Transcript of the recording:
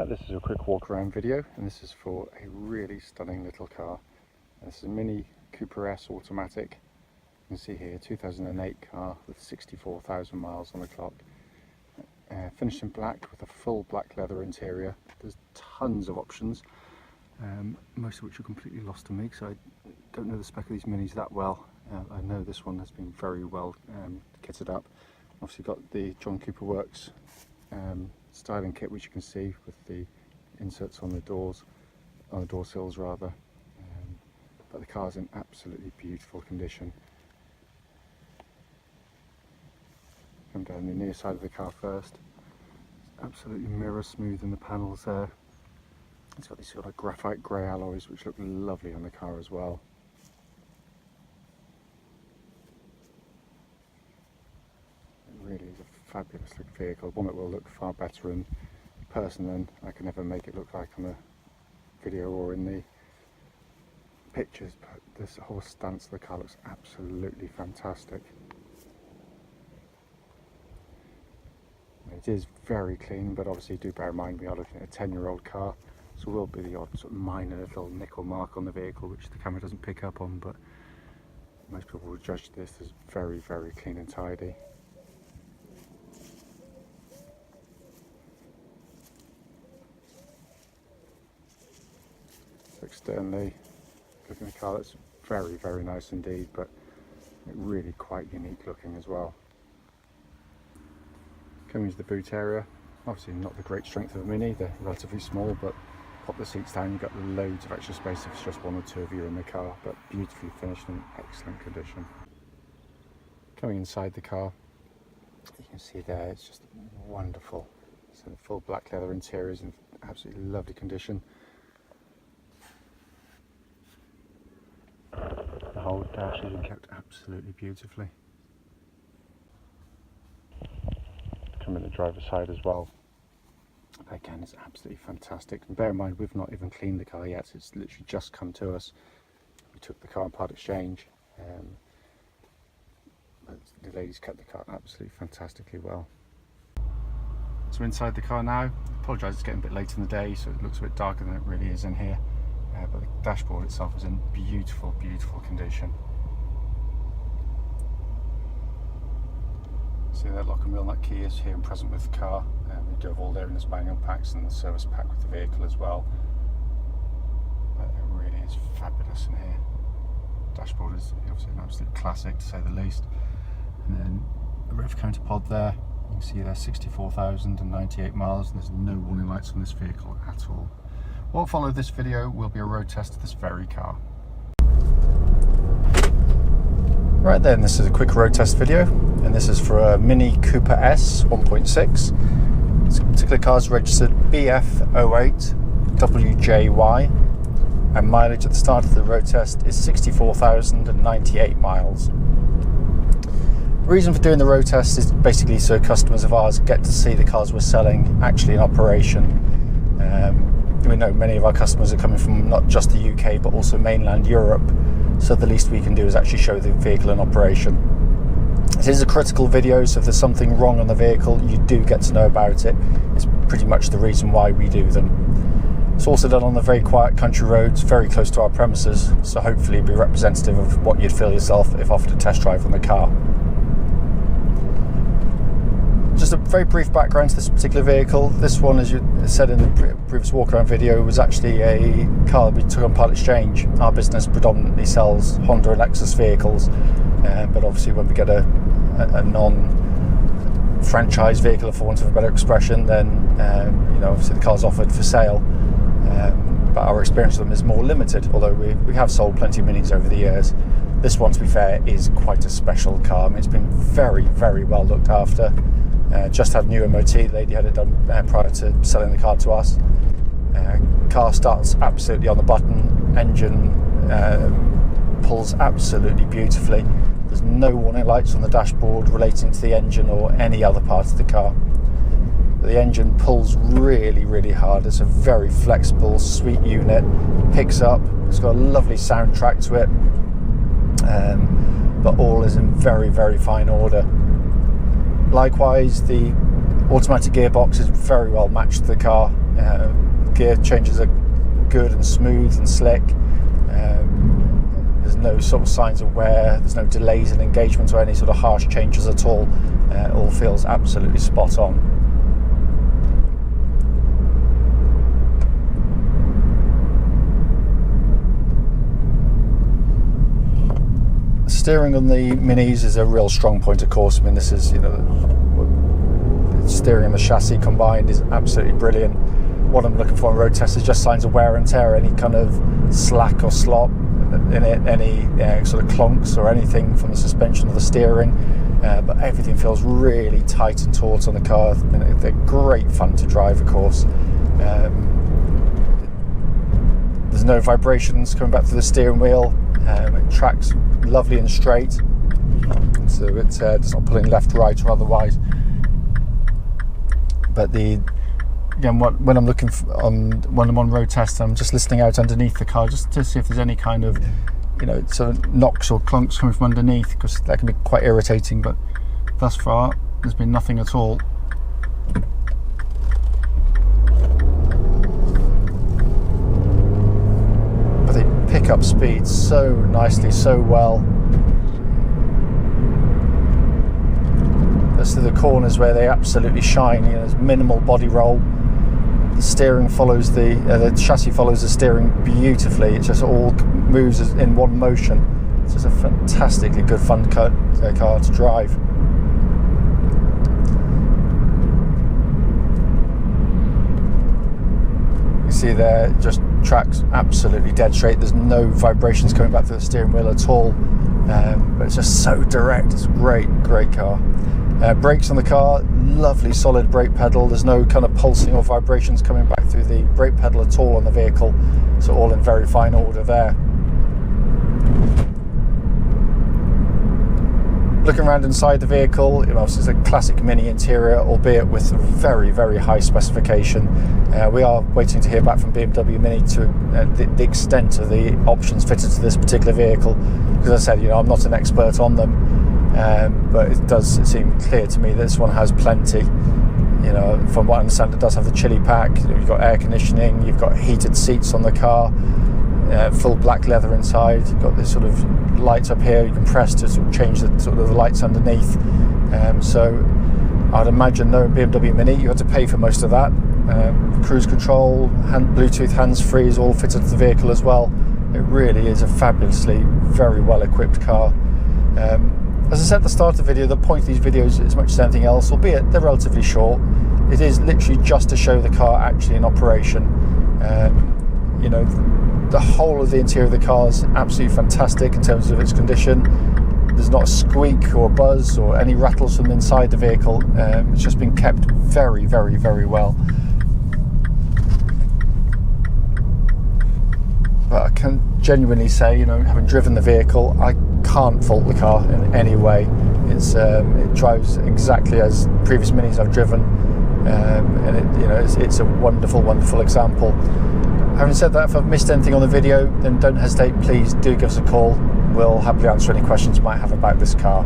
This is a quick walk around video, and this is for a really stunning little car. This is a Mini Cooper S automatic. You can see here, 2008 car with 64,000 miles on the clock. Finished in black with a full black leather interior. There's tons of options, most of which are completely lost to me, so I don't know the spec of these Minis that well. I know this one has been very well kitted up. Obviously got the John Cooper Works styling kit, which you can see with the inserts on the doors, on the door sills rather. But the car's in absolutely beautiful condition. Come down the near side of the car first. It's absolutely mirror smooth in the panels there. It's got these sort of graphite grey alloys which look lovely on the car as well. It really is a fabulous looking vehicle, one that will look far better in person than I can ever make it look like on a video or in the pictures, but this whole stance of the car looks absolutely fantastic. It is very clean, but obviously do bear in mind we are looking at a 10-year-old car, so will be the odd sort of minor little nickel mark on the vehicle which the camera doesn't pick up on, but most people will judge this as very, very clean and tidy. So externally, looking at the car, that's very, very nice indeed, but really quite unique looking as well. Coming into the boot area, obviously not the great strength of a Mini, they're relatively small, but pop the seats down, you've got loads of extra space if it's just one or two of you in the car, but beautifully finished and in excellent condition. Coming inside the car, you can see there, it's just wonderful. So the full black leather interior is in absolutely lovely condition. The whole dash has been kept absolutely beautifully. Coming the driver's side as well. Again, it's absolutely fantastic. And bear in mind, we've not even cleaned the car yet. It's literally just come to us. We took the car on part exchange. But the ladies kept the car absolutely fantastically well. So inside the car now. I apologise, it's getting a bit late in the day, so it looks a bit darker than it really is in here. But the dashboard itself is in beautiful, beautiful condition. See that lock and wheel nut key is here and present with the car. We do have all there in this manual packs and the service pack with the vehicle as well. But it really is fabulous in here. Dashboard is obviously an absolute classic to say the least. And then a rev counter pod there. You can see there's 64,098 miles and there's no warning lights on this vehicle at all. What will follow this video will be a road test of this very car. Right then, this is a quick road test video, and this is for a Mini Cooper S 1.6. This particular car is registered BF08WJY, and mileage at the start of the road test is 64,098 miles. The reason for doing the road test is basically so customers of ours get to see the cars we're selling actually in operation. We know many of our customers are coming from not just the UK but also mainland Europe, so the least we can do is actually show the vehicle in operation. It is a critical video, so if there's something wrong on the vehicle you do get to know about it. It's pretty much the reason why we do them. It's also done on the very quiet country roads very close to our premises, so hopefully it'll be representative of what you'd feel yourself if offered a test drive on the car. Just a very brief background to this particular vehicle. This one, as you said in the previous walk around video, was actually a car that we took on part exchange. Our business predominantly sells Honda and Lexus vehicles, but obviously when we get a non-franchise vehicle, for want of a better expression, then obviously the car's offered for sale. But our experience with them is more limited, although we have sold plenty of Minis over the years. This one, to be fair, is quite a special car. I mean, it's been very, very well looked after. Just had new MOT, the lady had it done prior to selling the car to us. Car starts absolutely on the button, engine pulls absolutely beautifully. There's no warning lights on the dashboard relating to the engine or any other part of the car. The engine pulls really, really hard. It's a very flexible, sweet unit, picks up, it's got a lovely soundtrack to it, but all is in very, very fine order. Likewise, the Automatic gearbox is very well matched to the car. Gear changes are good and smooth and slick. There's no sort of signs of wear, there's no delays in engagement or any sort of harsh changes at all. It all feels absolutely spot on. Steering on the Minis is a real strong point, of course. I mean, this is, steering and the chassis combined is absolutely brilliant. What I'm looking for on road tests is just signs of wear and tear, any kind of slack or slop in it, any sort of clonks or anything from the suspension or the steering. But everything feels really tight and taut on the car. And they're great fun to drive, of course. There's no vibrations coming back through the steering wheel. It tracks lovely and straight, so it's not pulling left, right, or otherwise. But again, when I'm looking when I'm on road tests, I'm just listening out underneath the car just to see if there's any kind of sort of knocks or clunks coming from underneath, because that can be quite irritating. But thus far, there's been nothing at all. But they pick up speed so nicely, so well. As to the corners where they absolutely shine, there's minimal body roll. The steering follows the chassis follows the steering beautifully. It just all moves in one motion. It's just a fantastically good fun car to drive. You see there, just tracks absolutely dead straight. There's no vibrations coming back through the steering wheel at all. But it's just so direct. It's a great car. Brakes on the car, lovely solid brake pedal. There's no kind of pulsing or vibrations coming back through the brake pedal at all on the vehicle. So all in very fine order there. Looking around inside the vehicle, it's a classic Mini interior, albeit with very, very high specification. We are waiting to hear back from BMW Mini to the extent of the options fitted to this particular vehicle. Because as I said, I'm not an expert on them, but it does seem clear to me that this one has plenty. From what I understand, it does have the chili pack. You've got air conditioning, you've got heated seats on the car. Full black leather inside. You've got this sort of lights up here you can press to sort of change the lights underneath. So I'd imagine knowing BMW Mini, you have to pay for most of that. Cruise control, Bluetooth hands-free is all fitted to the vehicle as well. It really is a fabulously, very well equipped car. As I said at the start of the video, the point of these videos, as much as anything else, albeit they're relatively short, it is literally just to show the car actually in operation. The whole of the interior of the car is absolutely fantastic in terms of its condition. There's not a squeak or a buzz or any rattles from inside the vehicle. It's just been kept very, very, very well. But I can genuinely say, having driven the vehicle, I can't fault the car in any way. It drives exactly as previous Minis I've driven, and it's a wonderful, wonderful example. Having said that, if I've missed anything on the video, then don't hesitate, please do give us a call. We'll happily answer any questions you might have about this car.